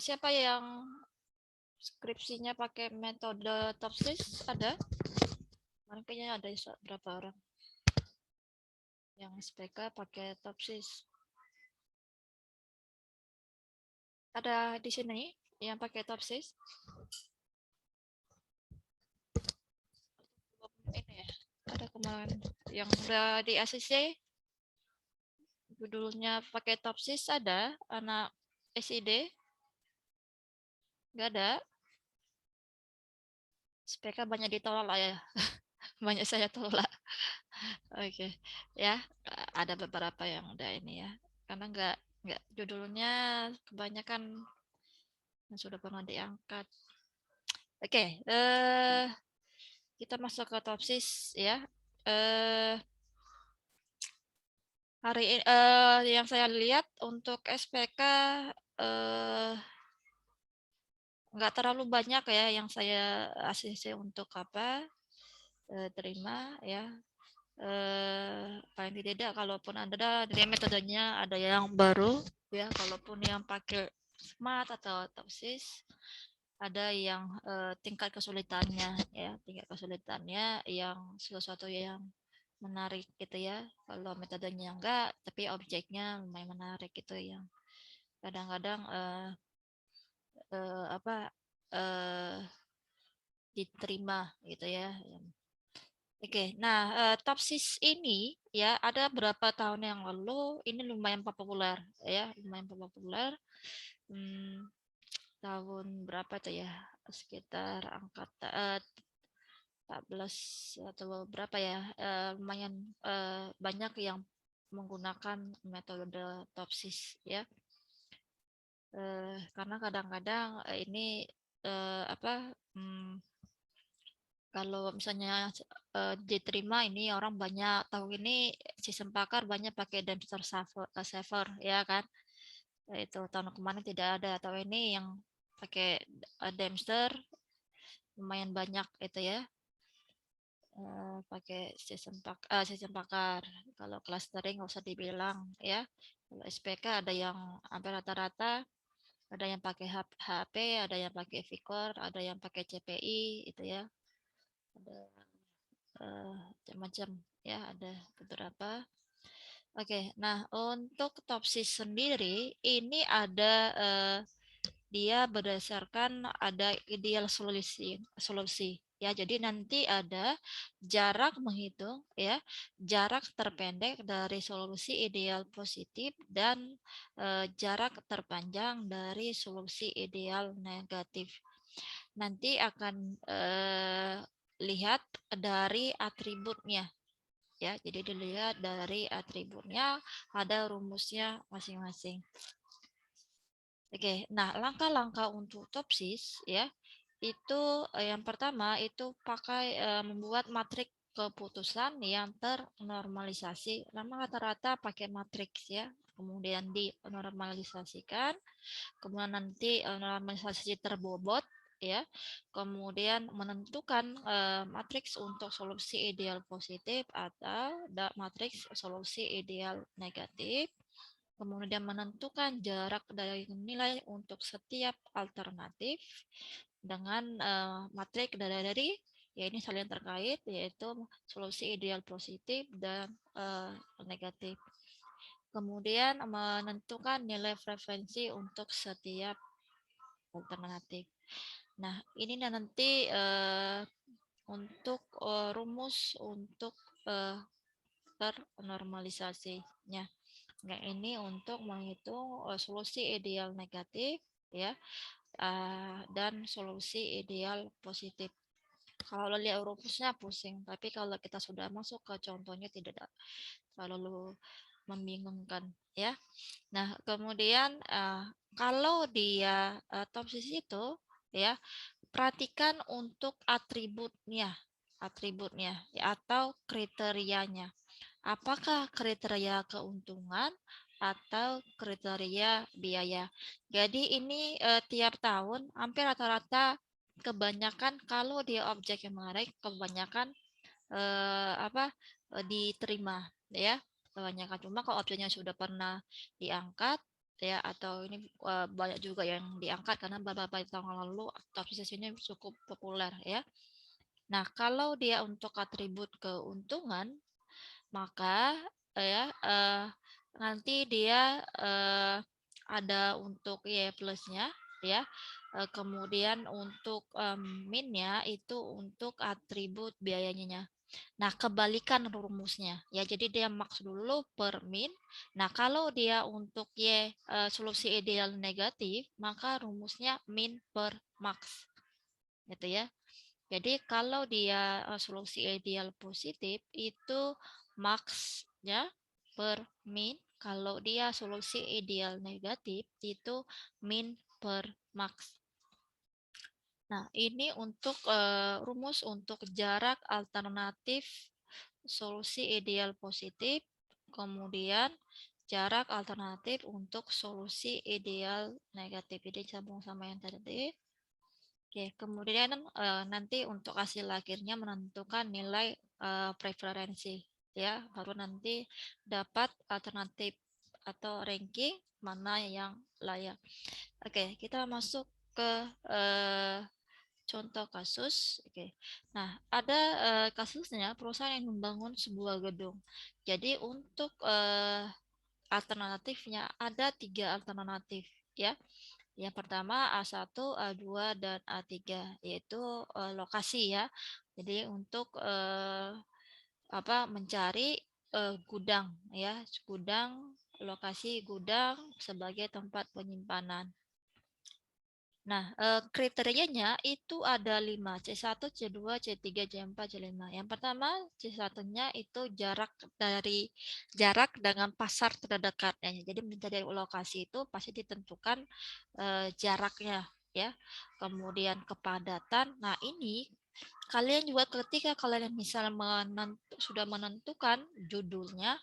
Siapa yang skripsinya pakai metode TOPSIS? Ada? Kayaknya ada berapa orang yang SPK pakai TOPSIS? Ada di sini yang pakai TOPSIS? Ini ya, ada kemarin yang udah di ACC, judulnya pakai TOPSIS, ada anak SID? Nggak ada. SPK banyak ditolak lah ya. Banyak saya tolak. Oke, ya ada beberapa yang udah ini ya, karena nggak judulnya kebanyakan yang sudah pernah diangkat. Oke, kita masuk ke topsis ya. Hari ini yang saya lihat untuk SPK nggak terlalu banyak ya yang saya ACC untuk apa terima ya. Paling tidak kalaupun ada dari metodenya ada yang baru ya, kalaupun yang pakai smart atau topsis ada yang tingkat kesulitannya ya, tingkat kesulitannya yang sesuatu yang menarik gitu ya. Kalau metodenya enggak tapi objeknya lumayan menarik gitu, yang kadang-kadang apa diterima gitu ya. Oke, nah topsis ini ya ada berapa tahun yang lalu ini lumayan populer ya, lumayan populer. Tahun berapa tuh ya? Sekitar angka 14 atau berapa ya? Lumayan banyak yang menggunakan metode topsis ya. Karena kadang-kadang ini apa? Kalau misalnya diterima ini orang banyak tahu ini sistem pakar banyak pakai Dempster saver ya kan, itu tahun kemarin tidak ada, atau ini yang pakai Dempster lumayan banyak itu ya, pakai sistem pakar. Kalau clustering nggak usah dibilang ya. Kalau SPK ada yang hampir rata-rata, ada yang pakai HP, ada yang pakai Vcore, ada yang pakai CPI itu ya, ada macam-macam ya, ada beberapa. Oke, nah untuk topsis sendiri ini ada dia berdasarkan ada ideal solusi ya. Jadi nanti ada jarak menghitung ya, jarak terpendek dari solusi ideal positif dan jarak terpanjang dari solusi ideal negatif. Nanti akan lihat dari atributnya ya. Jadi dilihat dari atributnya, ada rumusnya masing-masing. Oke, nah langkah-langkah untuk topsis ya, itu yang pertama itu pakai membuat matriks keputusan yang ternormalisasi. Lama rata-rata pakai matriks ya, kemudian dinormalisasikan, kemudian nanti normalisasi terbobot ya, kemudian menentukan matriks untuk solusi ideal positif atau matriks solusi ideal negatif, kemudian menentukan jarak dari nilai untuk setiap alternatif dengan matriks dari ya ini saling terkait, yaitu solusi ideal positif dan negatif. Kemudian menentukan nilai frekuensi untuk setiap alternatif. Nah, ini nanti untuk rumus untuk ternormalisasinya. Nah, ini untuk menghitung solusi ideal negatif ya, dan solusi ideal positif. Kalau lihat rumusnya pusing, tapi kalau kita sudah masuk ke contohnya tidak terlalu membingungkan ya. Nah, kemudian kalau dia topsis itu ya, perhatikan untuk atributnya ya, atau kriterianya. Apakah kriteria keuntungan atau kriteria biaya? Jadi ini tiap tahun hampir rata-rata kebanyakan kalau dia objek yang menarik kebanyakan diterima ya. Kebanyakan cuma kalau opsinya sudah pernah diangkat ya, atau ini banyak juga yang diangkat karena beberapa tahun lalu opsi ini cukup populer ya. Nah, kalau dia untuk atribut keuntungan, maka ya nanti dia ada untuk Y plusnya ya. Kemudian untuk minnya itu untuk atribut biayanya. Nah, kebalikan rumusnya ya. Jadi dia max dulu per min. Nah, kalau dia untuk Y solusi ideal negatif, maka rumusnya min per max. Gitu ya. Jadi kalau dia solusi ideal positif itu max-nya per min. Kalau dia solusi ideal negatif itu min per max. Nah, ini untuk rumus untuk jarak alternatif solusi ideal positif, kemudian jarak alternatif untuk solusi ideal negatif. Jadi sambung sama yang tadi. Oke, kemudian nanti untuk hasil akhirnya menentukan nilai preferensi ya, baru nanti dapat alternatif atau ranking mana yang layak. Oke, kita masuk ke contoh kasus. Oke. Nah, ada kasusnya perusahaan yang membangun sebuah gedung. Jadi untuk alternatifnya ada 3 alternatif ya. Yang pertama A1, A2, dan A3 yaitu lokasi ya. Jadi untuk mencari gudang ya, gudang, lokasi gudang sebagai tempat penyimpanan. Nah, kriterianya itu ada 5, C1, C2, C3, C4, C5. Yang pertama, C1-nya itu jarak dengan pasar terdekatnya. Jadi mencari lokasi itu pasti ditentukan jaraknya ya. Kemudian kepadatan. Nah, ini kalian juga ketika kalian misalnya sudah menentukan judulnya,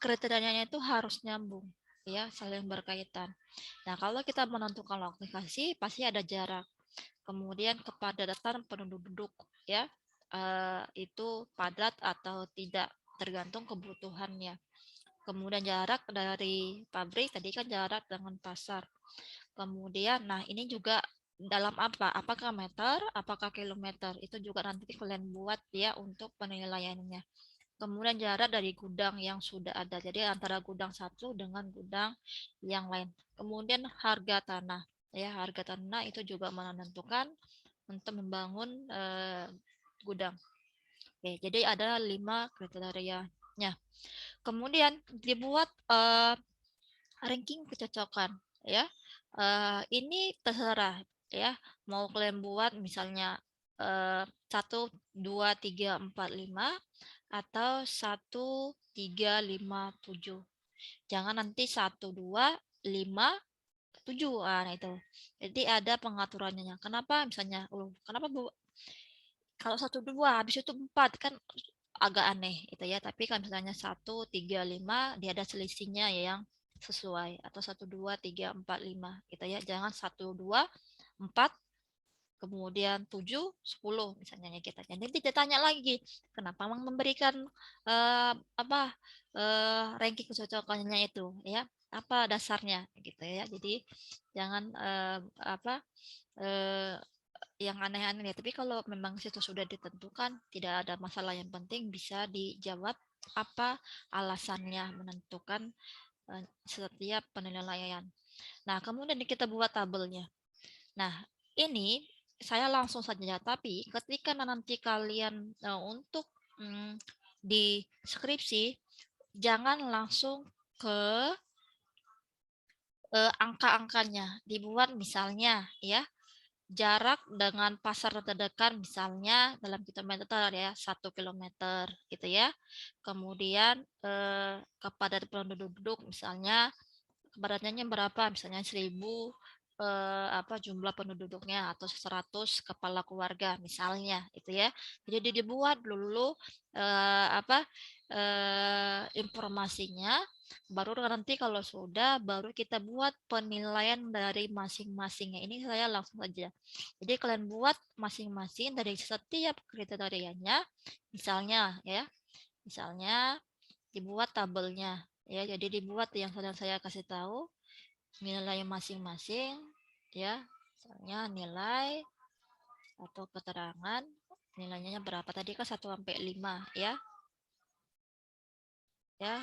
kriterianya itu harus nyambung ya, saling berkaitan. Nah, kalau kita menentukan lokasi pasti ada jarak. Kemudian kepadatan penduduk ya, itu padat atau tidak tergantung kebutuhannya. Kemudian jarak dari pabrik tadi kan jarak dengan pasar. Kemudian nah ini juga dalam apa? Apakah meter, apakah kilometer? Itu juga nanti kalian buat ya untuk penilaiannya. Kemudian jarak dari gudang yang sudah ada. Jadi antara gudang satu dengan gudang yang lain. Kemudian harga tanah. Ya, harga tanah itu juga menentukan untuk membangun gudang. Oke, jadi ada 5 kriterianya. Kemudian dibuat ranking kecocokan ya. Ini terserah ya. Mau kalian buat misalnya 1, 2, 3, 4, 5 atau 1, 3, 5, 7. Jangan nanti 1, 2, 5, 7. Nah, itu. Jadi ada pengaturannya. Kenapa misalnya, kenapa kalau 1, 2 habis itu 4 kan agak aneh itu ya. Tapi kalau misalnya 1, 3, 5 dia ada selisihnya ya yang sesuai atau 1, 2, 3, 4, 5 gitu ya. Jangan 1, 2, 4 kemudian 7, 10 misalnya kita. Jadi dia tanya lagi, kenapa memberikan ranking kecocokannya itu ya? Apa dasarnya gitu ya. Jadi jangan eh, yang aneh-aneh ya. Tapi kalau memang situ sudah ditentukan, tidak ada masalah, yang penting bisa dijawab apa alasannya menentukan setiap penilaian. Nah, kemudian kita buat tabelnya. Nah, ini saya langsung saja, tapi ketika nanti kalian untuk di skripsi, jangan langsung ke angka-angkanya. Dibuat misalnya ya, jarak dengan pasar terdekat misalnya dalam kilometer ya 1 kilometer gitu ya. Kemudian kepada penduduk misalnya kepadatannya berapa, misalnya 1000 jumlah penduduknya atau 100 kepala keluarga misalnya itu ya. Jadi dibuat dulu informasinya, baru nanti kalau sudah baru kita buat penilaian dari masing-masingnya. Ini saya langsung saja. Jadi kalian buat masing-masing dari setiap kriterianya, misalnya ya. Misalnya dibuat tabelnya ya. Jadi dibuat yang sedang saya kasih tahu nilai masing-masing ya. Misalnya nilai atau keterangan nilainya berapa tadi kan 1 sampai 5 ya. Ya.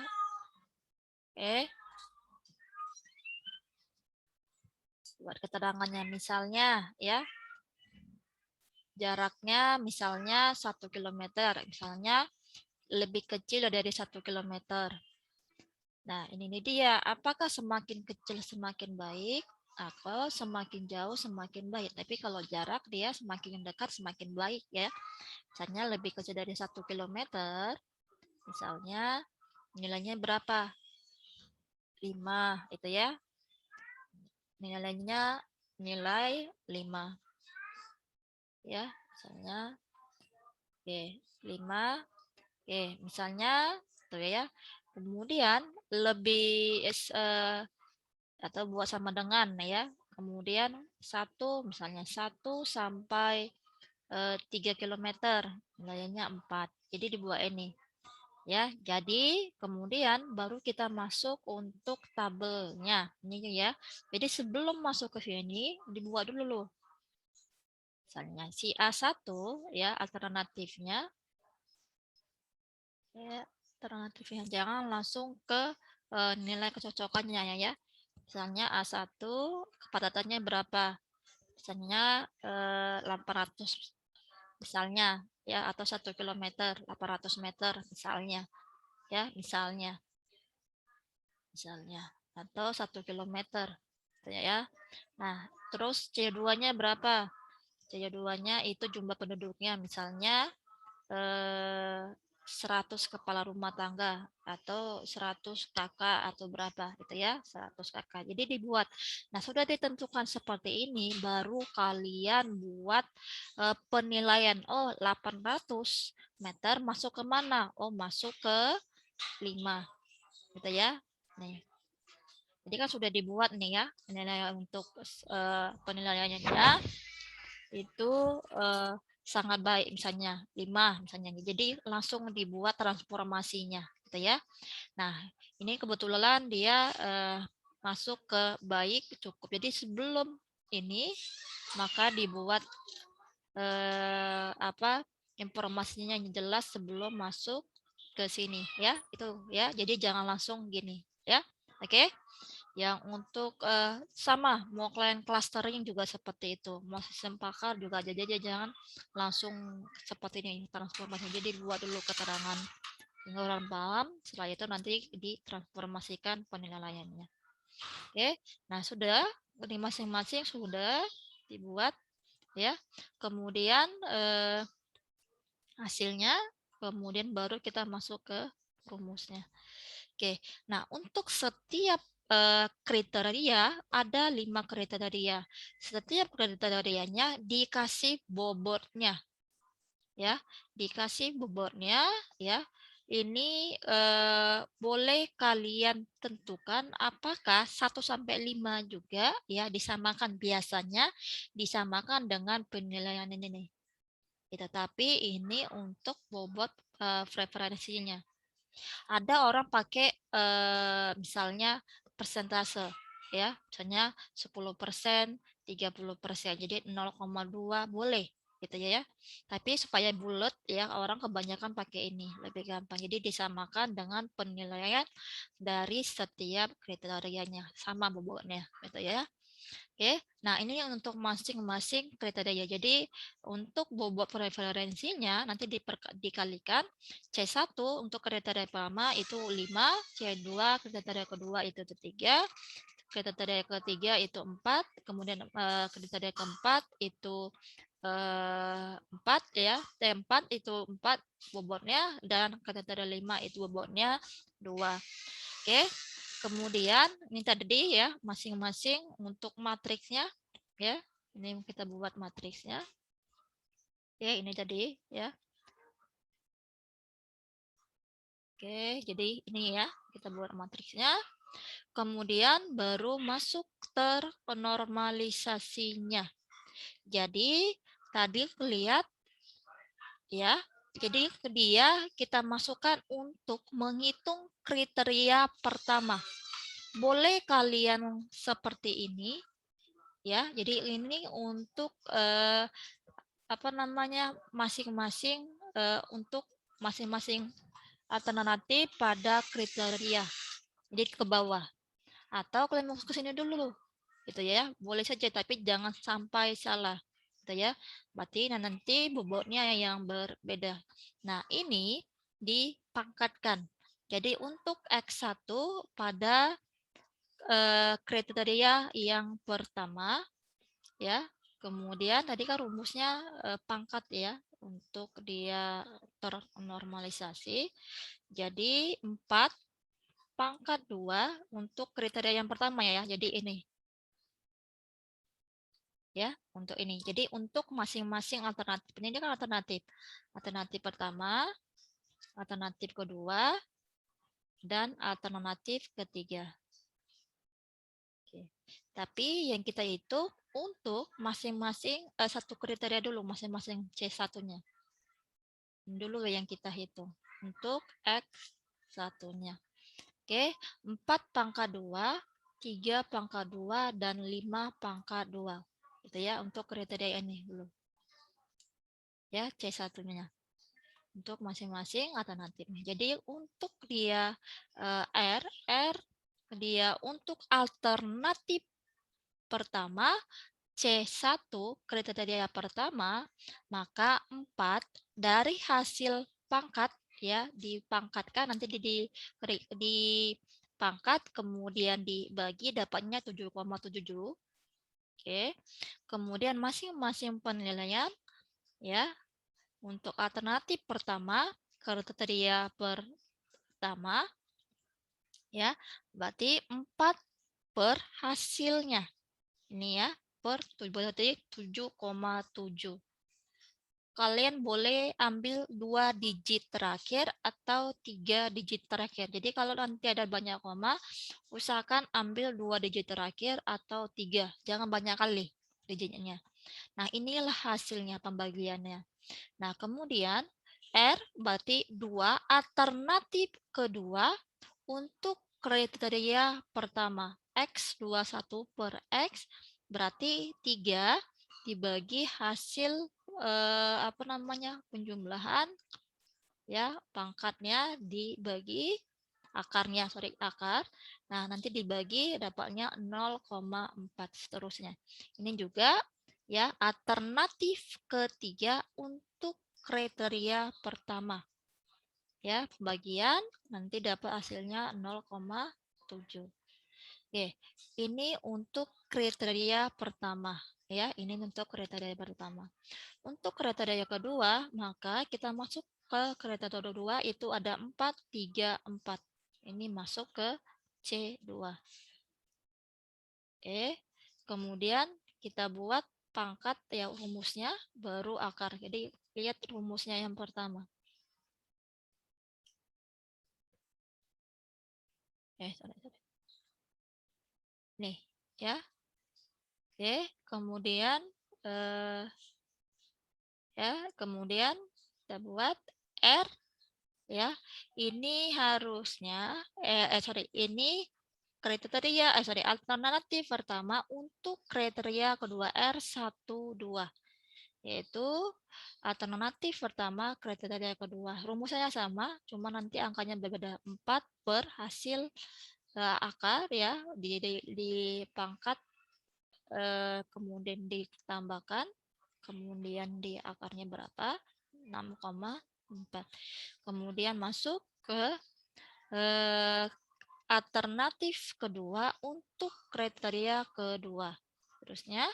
Buat keterangannya misalnya ya. Jaraknya misalnya 1 kilometer, misalnya lebih kecil dari 1 kilometer. Nah, ini dia. Apakah semakin kecil semakin baik atau semakin jauh semakin baik? Tapi kalau jarak dia semakin dekat semakin baik ya. Misalnya lebih kecil dari 1 kilometer, misalnya nilainya berapa? 5 itu ya. Nilainya nilai 5. Ya, misalnya oke, 5. Oke, misalnya tuh ya. Kemudian lebih atau buat sama dengan ya. Kemudian misalnya 1 sampai 3 kilometer, nilainya 4. Jadi dibuat ini. Ya, jadi kemudian baru kita masuk untuk tabelnya. Ini ya. Jadi sebelum masuk ke sini dibuat dulu. Misalnya si A1 ya alternatifnya ya, alternatifnya jangan langsung ke nilai kecocokannya ya. Misalnya A1 kepadatannya berapa? Misalnya 800 misalnya ya atau 1 kilometer 800 meter misalnya ya misalnya atau 1 kilometer ya. Nah, terus C2-nya berapa? C2-nya itu jumlah penduduknya misalnya 100 kepala rumah tangga atau 100 kakak atau berapa gitu ya, 100 kakak. Jadi dibuat. Nah, sudah ditentukan seperti ini baru kalian buat penilaian. Oh, 800 meter masuk ke mana? Oh, masuk ke 5 gitu ya. Nih. Jadi kan sudah dibuat nih ya penilaian untuk penilaiannya itu sangat baik misalnya 5 misalnya. Jadi langsung dibuat transformasinya gitu ya. Nah, ini kebetulan dia masuk ke baik cukup. Jadi sebelum ini maka dibuat informasinya yang jelas sebelum masuk ke sini ya. Itu ya. Jadi jangan langsung gini ya. Oke. Yang untuk sama mau klien clustering juga seperti itu, mau sistem pakar juga aja, jadi jangan langsung seperti ini transformasi. Jadi buat dulu keterangan sehingga orang paham, setelah itu nanti ditransformasikan penilaiannya. Oke, nah sudah ini masing-masing sudah dibuat ya. Kemudian hasilnya, kemudian baru kita masuk ke rumusnya. Oke, nah untuk setiap kriteria ada 5 kriteria. Setiap kriterianya dikasih bobotnya, ya, dikasih bobotnya, ya. Ini boleh kalian tentukan apakah 1 sampai 5 juga, ya, disamakan biasanya disamakan dengan penilaian ini nih. Tetapi ini untuk bobot preferensinya. Ada orang pakai misalnya persentase ya, misalnya 10%, 30%. Jadi 0,2 boleh gitu ya. Tapi supaya bulat ya orang kebanyakan pakai ini, lebih gampang. Jadi disamakan dengan penilaian dari setiap kriterianya, sama bobotnya gitu ya. Oke, nah ini yang untuk masing-masing kriteria. Jadi untuk bobot preferensinya nanti dikalikan C1 untuk kriteria pertama itu 5, C2 kriteria kedua itu 3, kriteria ketiga itu 4, kemudian kriteria keempat itu 4 ya, T4 itu 4 bobotnya dan kriteria 5 itu bobotnya 2. Oke. Kemudian ini tadi ya masing-masing untuk matriksnya ya. Ini kita buat matriksnya. Oke, ini tadi ya. Oke, jadi ini ya kita buat matriksnya. Kemudian baru masuk ternormalisasinya. Jadi tadi lihat ya Jadi dia kita masukkan untuk menghitung kriteria pertama. Boleh kalian seperti ini ya. Jadi ini untuk apa namanya masing-masing untuk masing-masing alternatif pada kriteria. Jadi ke bawah. Atau kalian mau ke sini dulu. Gitu ya. Boleh saja tapi jangan sampai salah. Gitu ya. Berarti nanti bobotnya yang berbeda. Nah, ini dipangkatkan. Jadi untuk X1 pada kriteria yang pertama ya. Kemudian tadi kan rumusnya pangkat ya untuk dia ternormalisasi. Jadi 4 pangkat 2 untuk kriteria yang pertama ya. Jadi ini. Ya, untuk ini. Jadi untuk masing-masing alternatif. Ini kan alternatif. Alternatif pertama, alternatif kedua, dan alternatif ketiga. Oke. Tapi yang kita itu untuk masing-masing satu kriteria dulu, masing-masing C1-nya. Dulu yang kita hitung untuk X1-nya. Oke, 4 pangkat 2, 3 pangkat 2, dan 5 pangkat 2. Itu ya untuk kriteria ini dulu. Ya, C1-nya. Untuk masing-masing alternatifnya. Jadi untuk dia R dia untuk alternatif pertama C1 kriteria pertama, maka 4 dari hasil pangkat ya dipangkatkan nanti dipangkat kemudian dibagi dapatnya 7,7. Oke. Kemudian masing-masing penilaian ya untuk alternatif pertama kriteria pertama ya berarti 4 per hasilnya. Ini ya per 7,7. Kalian boleh ambil 2 digit terakhir atau 3 digit terakhir. Jadi kalau nanti ada banyak koma, usahakan ambil 2 digit terakhir atau 3. Jangan banyak kali digitnya. Nah, inilah hasilnya pembagiannya. Nah, kemudian R berarti 2 alternatif kedua untuk kriteria pertama. X21 per X berarti 3 dibagi hasil apa namanya penjumlahan ya pangkatnya dibagi akarnya akar. Nah, nanti dibagi dapatnya 0,4 seterusnya. Ini juga ya alternatif ketiga untuk kriteria pertama. Ya, pembagian nanti dapat hasilnya 0,7. Oke, ini untuk kriteria pertama ya. Ini untuk kriteria pertama. Untuk kriteria kedua, maka kita masuk ke kriteria kedua itu ada 4, 3, 4. Ini masuk ke C2. Oke. Kemudian kita buat pangkat ya rumusnya baru akar. Jadi lihat rumusnya yang pertama. Sorry. Nih, ya. Oke, kemudian kemudian kita buat R ya. Ini harusnya ini kriteria alternatif pertama untuk kriteria kedua R12 yaitu alternatif pertama kriteria kedua. Rumusnya sama, cuma nanti angkanya berbeda 4 per hasil akar ya di pangkat kemudian ditambahkan kemudian di akarnya berapa 6,4 kemudian masuk ke alternatif kedua untuk kriteria kedua. Terusnya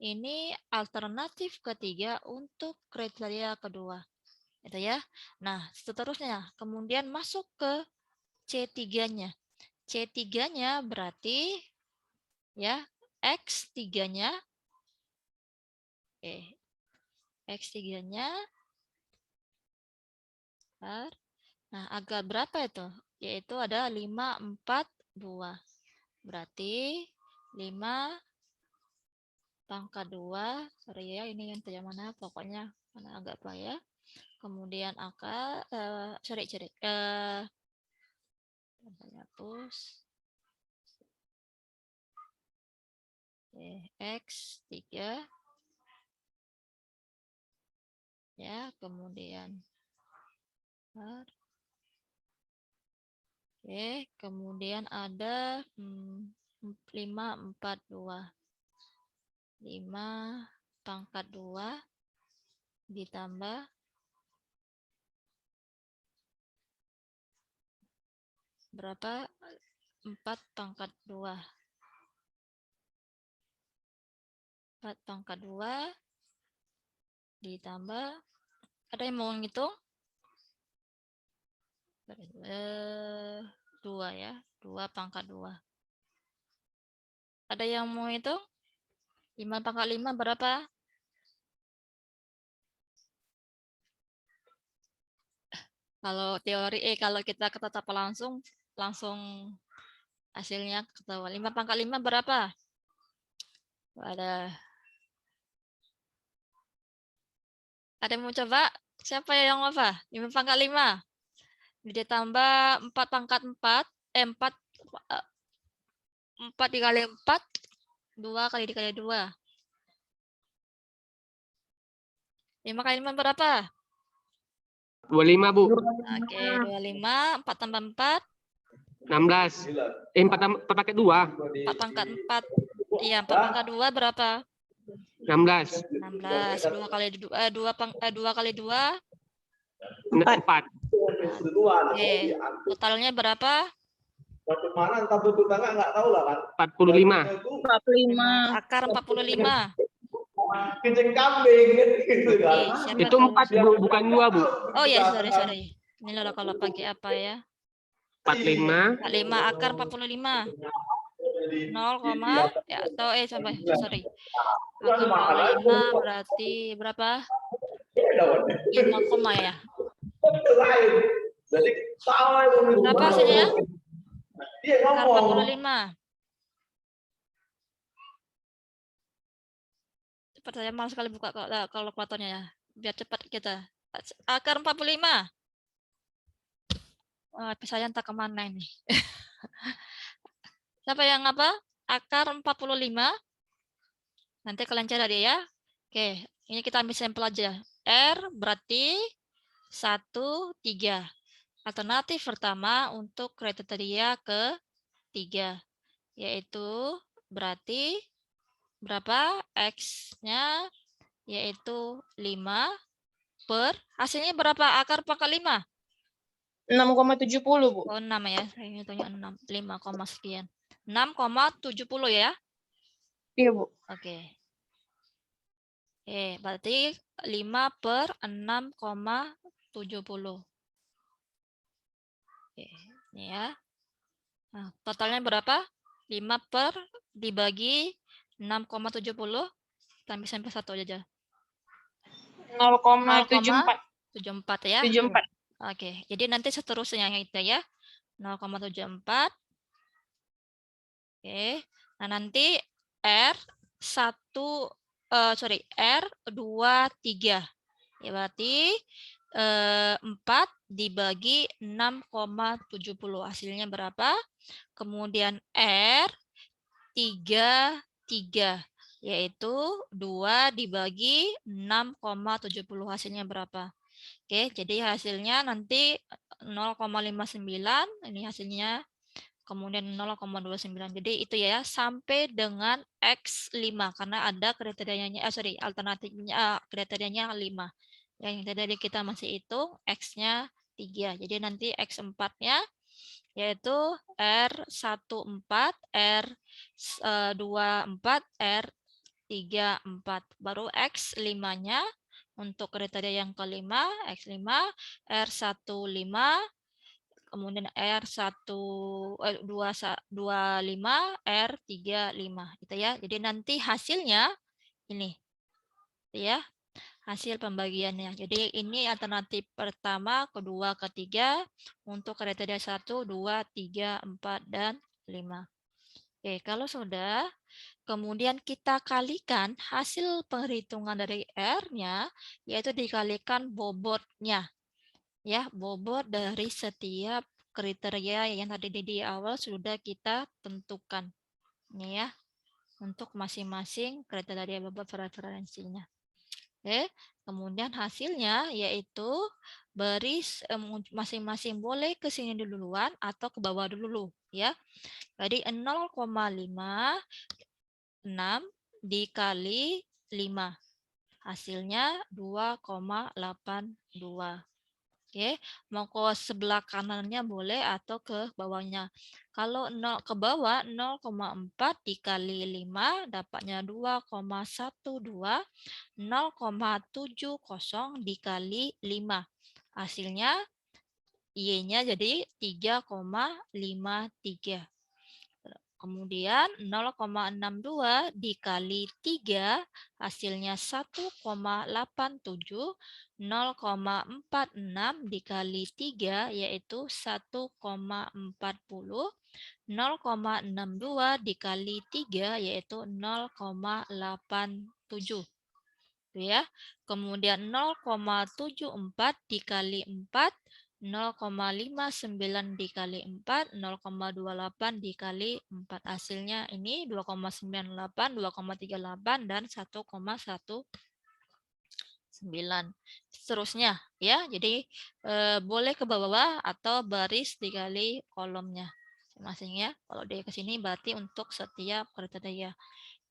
ini alternatif ketiga untuk kriteria kedua. Itu ya. Nah, seterusnya kemudian masuk ke C3-nya. C3-nya berarti ya X3-nya X3-nya nah, agak berapa itu? Yaitu ada 5, 4, 2. Berarti 5 pangkat 2, sorry ya ini yang mana pokoknya Karena agak payah. Kemudian akar, hapus. X 3. Ya, kemudian oke, kemudian ada 5, 4, 2. 5 pangkat 2 ditambah 4 pangkat 2. 4 pangkat 2 ditambah, ada yang mau ngitung? 2 ya, 2 pangkat 2. Ada yang mau hitung? 5 pangkat 5 berapa? Kalau teori kalau kita ketata langsung hasilnya ketahuan. 5 pangkat 5 berapa? Ada yang mau coba? Siapa yang apa? 5 pangkat 5 ditambah 4 pangkat 4, 4 dikali 4, 2 kali dikali 2. 5 kali 5 berapa? 25, Bu. Oke, 25, 4 tambah 4. 16. 4 pakai 2. 4 pangkat 4. Iya, 4 pangkat 2 berapa? 16. 16. 2 kali 2 kali 2. 4. Oke, totalnya berapa? Bagaimana entah betul nggak tahu lah kan. 45. 45. Akar 45. Kencing kambing gitu kan. Itu 4, Bu, bukan 2, Bu. Oh ya, sorry. Ini loh kalau pakai apa ya? 45. 45 akar 45. 0, ya atau sorry. Akar 45 berarti berapa? 5, ya. Jadi salah itu. Berapa hasilnya? Dia Akar ngomong. 45. Cepat saya malas sekali buka kalkulatornya ya. Biar cepat kita. Akar 45. Saya entah kemana ini. Siapa yang apa? Akar 45. Nanti kalian cari ya. Oke, ini kita ambil sampel aja. R berarti 1, 3. Alternatif pertama untuk kriteria ke-3. Yaitu berarti berapa? X-nya yaitu 5 per. Hasilnya berapa? Akar pangkat 5? 6,70, Bu. Oh, 6 ya. Saya hitungnya 6. 5, sekian. 6,70 ya. Iya, Bu. Oke. Berarti 5 per 6,70. Oke, ini ya. Nah, totalnya berapa? 5 per dibagi 6,70. Kita ambil sampel 1 aja. 0,74. 74 ya. 74. Oke, jadi nanti seterusnya itu ya. 0,74. Oke. Nah, nanti R23. Ya berarti 4 dibagi 6,70. Hasilnya berapa? Kemudian R33 yaitu 2 dibagi 6,70. Hasilnya berapa? Oke, jadi hasilnya nanti 0,59. Ini hasilnya. Kemudian 0,29. Jadi itu ya sampai dengan X5 karena ada kriterianya alternatifnya kriterianya 5. Yang tadi kita masih hitung X-nya 3. Jadi nanti X4-nya yaitu R14, R24, R34. Baru X5-nya untuk kriteria yang kelima, X5, R15, kemudian R125, R35 gitu ya. Jadi nanti hasilnya ini ya, hasil pembagiannya. Jadi ini alternatif pertama, kedua, ketiga untuk kriteria 1, 2, 3, 4 dan 5. Oke, kalau sudah, kemudian kita kalikan hasil penghitungan dari R-nya, yaitu dikalikan bobotnya. Ya, bobot dari setiap kriteria yang tadi di awal sudah kita tentukan. Ini ya, untuk masing-masing kriteria bobot referensinya. Oke, kemudian hasilnya yaitu baris masing-masing boleh ke sini duluan atau ke bawah dulu ya. Jadi 0,56 dikali 5. Hasilnya 2,82. Oke, mau ke sebelah kanannya boleh atau ke bawahnya. Kalau 0 ke bawah 0,4 dikali 5 dapatnya 2,12. 0,70 dikali 5. Hasilnya Y-nya jadi 3,53. Kemudian 0,62 dikali 3 hasilnya 1,87. 0,46 dikali 3 yaitu 1,40. 0,62 dikali 3 yaitu 0,87. Ya. Kemudian 0,74 dikali 4 0,59 dikali 4, 0,28 dikali 4. Hasilnya ini 2,98, 2,38, dan 1,19. Seterusnya ya. Jadi boleh ke bawah atau baris dikali kolomnya masing-masing ya. Kalau dia ke sini berarti untuk setiap kriteria.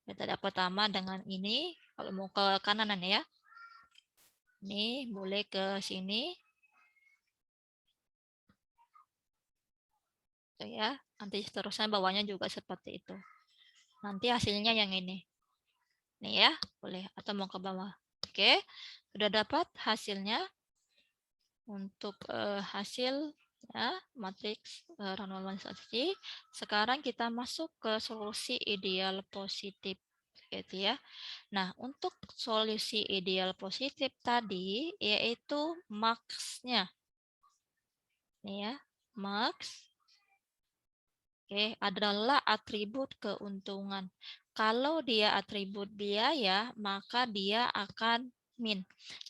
Kriteria pertama dengan ini, kalau mau ke kanan ya. Ini boleh ke sini. Ya, nanti seterusnya bawahnya juga seperti itu. Nanti hasilnya yang ini. Nih ya, boleh atau mau ke bawah. Oke, sudah dapat hasilnya untuk hasil ya, matriks renormalisasi. Sekarang kita masuk ke solusi ideal positif gitu ya. Nah, untuk solusi ideal positif tadi yaitu max-nya. Nih ya, max adalah atribut keuntungan. Kalau dia atribut biaya, maka dia akan min.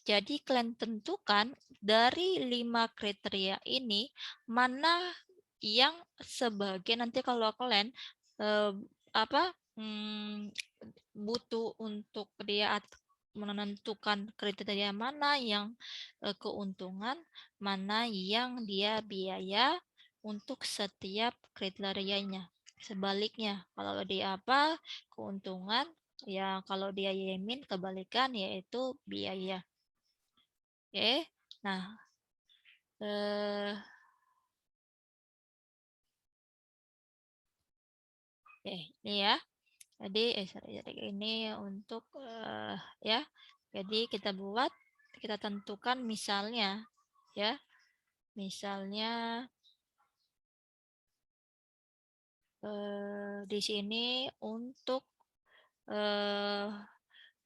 Jadi kalian tentukan dari 5 kriteria ini mana yang sebagai nanti kalau kalian butuh untuk dia menentukan kriteria mana yang keuntungan, mana yang dia biaya untuk setiap kriterianya. Sebaliknya, kalau dia apa keuntungan, ya kalau dia yemin kebalikan yaitu biaya. Oke, nah ini ya. Jadi ini untuk ya. Jadi kita buat, kita tentukan misalnya ya. Misalnya di sini untuk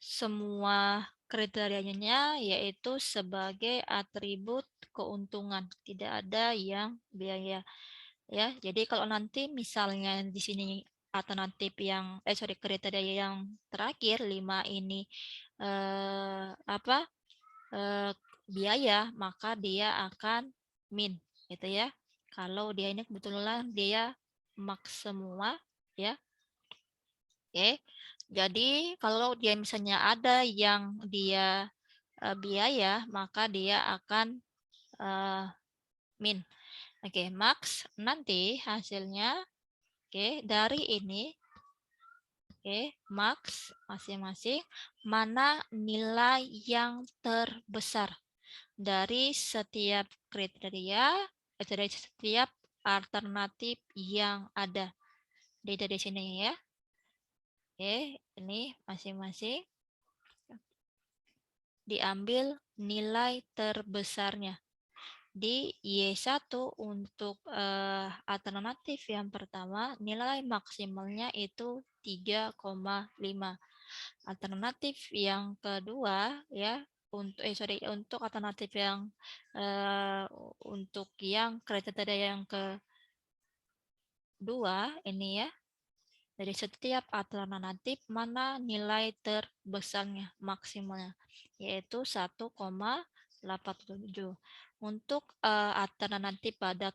semua kriterianya yaitu sebagai atribut keuntungan, tidak ada yang biaya ya. Jadi kalau nanti misalnya di sini alternatif yang kriteria yang terakhir 5 ini biaya, maka dia akan min gitu ya. Kalau dia ini kebetulan dia max semua ya. Oke. Jadi kalau dia misalnya ada yang dia biaya, maka dia akan min. Oke, max nanti hasilnya dari ini max masing-masing mana nilai yang terbesar dari setiap kriteria, dari setiap alternatif yang ada. Dari sini ya. Ini masing-masing diambil nilai terbesarnya. Di Y1 untuk alternatif yang pertama, nilai maksimalnya itu 3,5. Alternatif yang kedua ya, untuk alternatif yang untuk yang kriteria yang kedua ini ya. Dari setiap alternatif mana nilai terbesarnya maksimalnya, yaitu 1,87. Untuk alternatif pada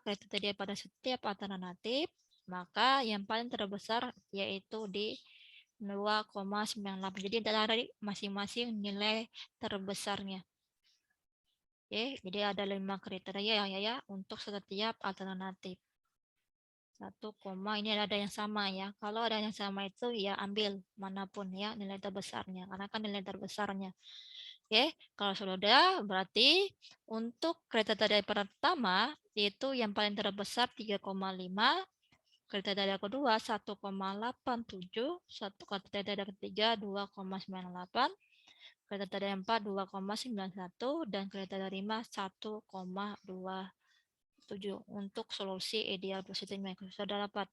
kriteria pada setiap alternatif, maka yang paling terbesar yaitu di 2,98. Jadi dari masing-masing nilai terbesarnya. Oke, jadi ada 5 kriteria ya untuk setiap alternatif. 1, ini ada yang sama ya. Kalau ada yang sama itu ya ambil manapun ya nilai terbesarnya, karena kan nilai terbesarnya. Oke, kalau sudah berarti untuk kriteria pertama itu yang paling terbesar 3,5, kriteria kedua 1,87, kriteria ketiga 2,98, kriteria 4 2,91, dan kriteria 5 1,27 untuk solusi ideal positifnya. Sudah dapat.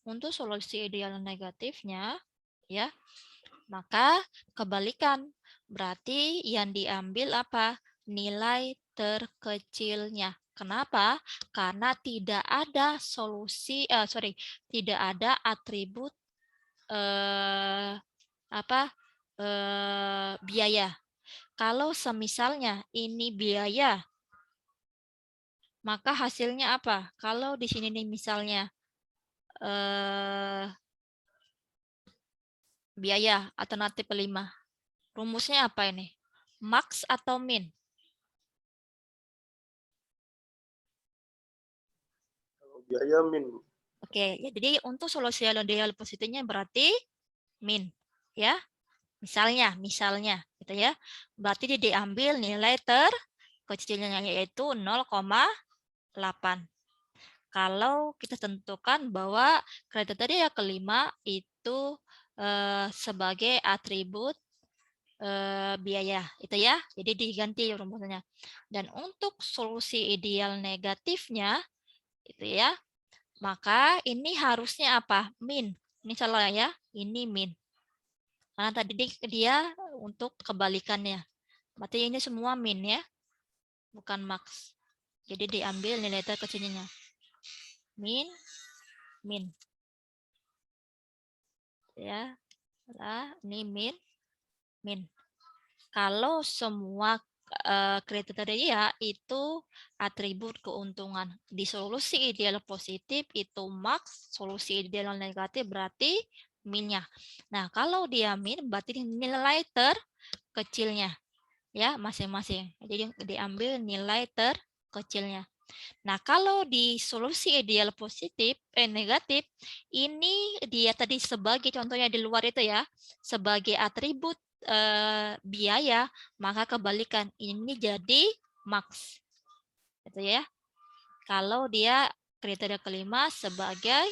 Untuk solusi ideal negatifnya ya, maka kebalikan. Berarti yang diambil apa? Nilai terkecilnya. Kenapa? Karena tidak ada solusi, tidak ada atribut biaya. Kalau semisalnya ini biaya, maka hasilnya apa? Kalau di sini nih misalnya biaya alternatif 5. Rumusnya apa ini? Max atau min? Biaya min. Oke, ya, jadi untuk solusi ideal positifnya berarti min, ya. Misalnya gitu ya. Berarti dia diambil nilai terkecilnya yaitu 0,8. Kalau kita tentukan bahwa kriteria kelima itu sebagai atribut biaya, itu ya. Jadi diganti rumusnya. Dan untuk solusi ideal negatifnya, itu ya, maka ini harusnya apa? Min. Ini salah ya. Ini min. Karena tadi dia untuk kebalikannya. Berarti ini semua min ya. Bukan max. Jadi diambil nilai terkecilnya. Min. Min. Ya. Ini min. Min. Kalau semua kriteria itu atribut keuntungan. Di solusi ideal positif itu max, solusi ideal negatif berarti minnya. Nah, kalau dia min berarti nilai terkecilnya ya masing-masing. Jadi diambil nilai terkecilnya. Nah, kalau di solusi ideal positif negatif ini dia tadi sebagai contohnya di luar itu ya, sebagai atribut biaya, maka kebalikan ini jadi max. Gitu ya. Kalau dia kriteria kelima sebagai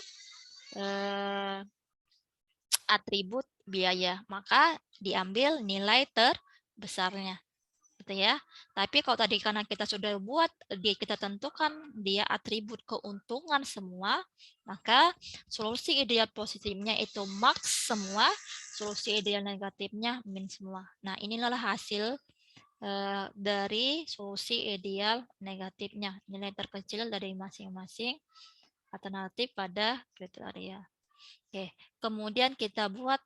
atribut biaya, maka diambil nilai terbesarnya. Gitu ya. Tapi kalau tadi karena kita sudah buat, kita tentukan dia atribut keuntungan semua, maka solusi ideal positifnya itu max semua, solusi ideal negatifnya min semua. Nah, inilah hasil dari solusi ideal negatifnya, nilai terkecil dari masing-masing alternatif pada kriteria. Oke, kemudian kita buat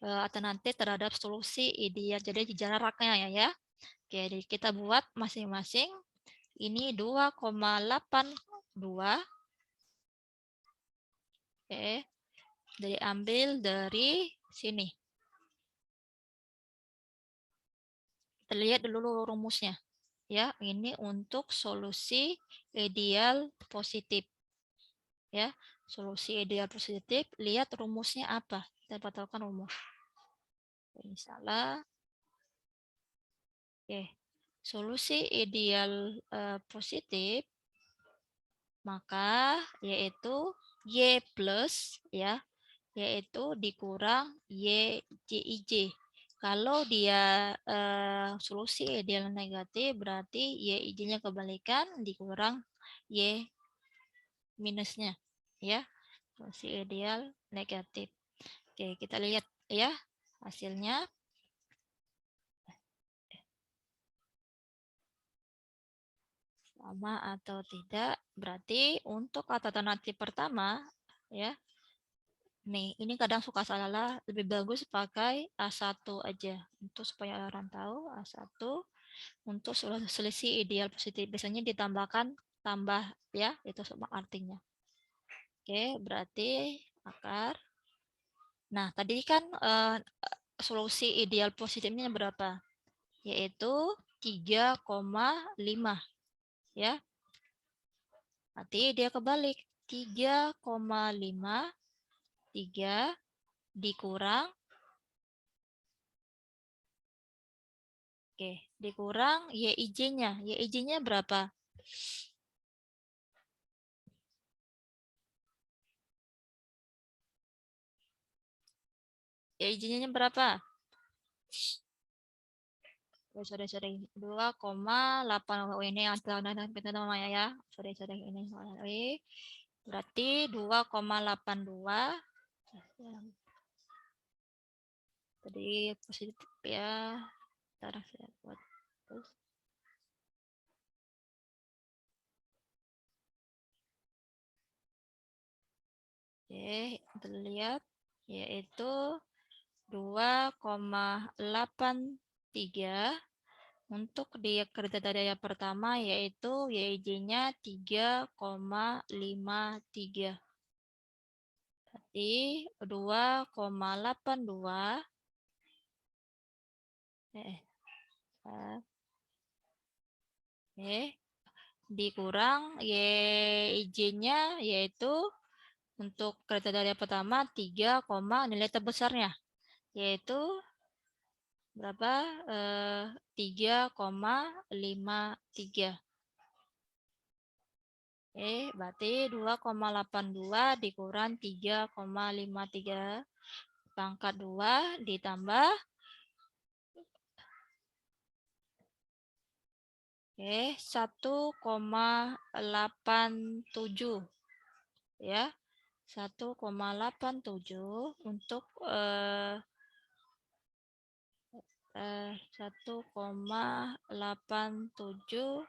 alternatif terhadap solusi ideal. Jadi jaraknya ya. Oke, jadi kita buat masing-masing. Ini 2,82. Oke. Jadi ambil dari sini. Kita lihat dulu rumusnya. Ya, ini untuk solusi ideal positif. Ya, solusi ideal positif, lihat rumusnya apa. Kita batalkan rumus. Ini salah. Oke. Solusi ideal positif maka yaitu Y plus ya, yaitu dikurang YJIJ. Kalau dia solusi ideal negatif berarti YIJ-nya kebalikan dikurang Y minusnya ya. Solusi ideal negatif. Oke, kita lihat ya hasilnya. sama atau tidak. Berarti untuk alternatif pertama, ya. Nih, ini kadang suka salah, lebih bagus pakai A1 aja. Untuk supaya orang tahu A1 untuk selisih ideal positif. Biasanya ditambahkan tambah ya, itu sama artinya. Oke, berarti akar. Nah, tadi kan solusi ideal positifnya berapa? Yaitu 3,5 ya. Nanti dia kebalik. 3,5 3 dikurang dikurang YIJ-nya. YIJ-nya berapa? YIJ-nya berapa? Sorry. 2,8. Oh, ini namanya ya. Sorry, ini. Berarti 2,82. Tadi positif ya. Ntar saya buat terus. Oke, kita lihat yaitu 2,83 untuk di kriteria pertama yaitu YIJ-nya 3,53. Berarti 2,82 dikurang YIJ-nya yaitu untuk kriteria pertama 3, nilai terbesarnya yaitu berapa? 3,53. Berarti 2,82 dikurang 3,53 pangkat 2 ditambah 1,87 ya. 1,87 untuk 1,87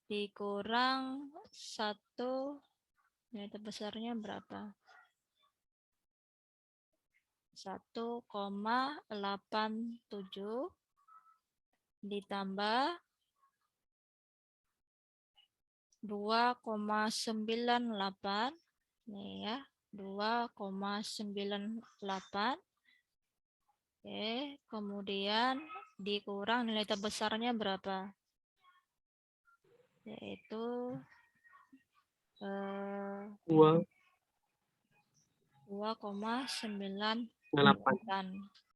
dikurang 1, nilai terbesarnya berapa? 1,87 ditambah 2,98 nih ya, 2,98. Kemudian dikurang nilai terbesarnya berapa? Yaitu 2,98.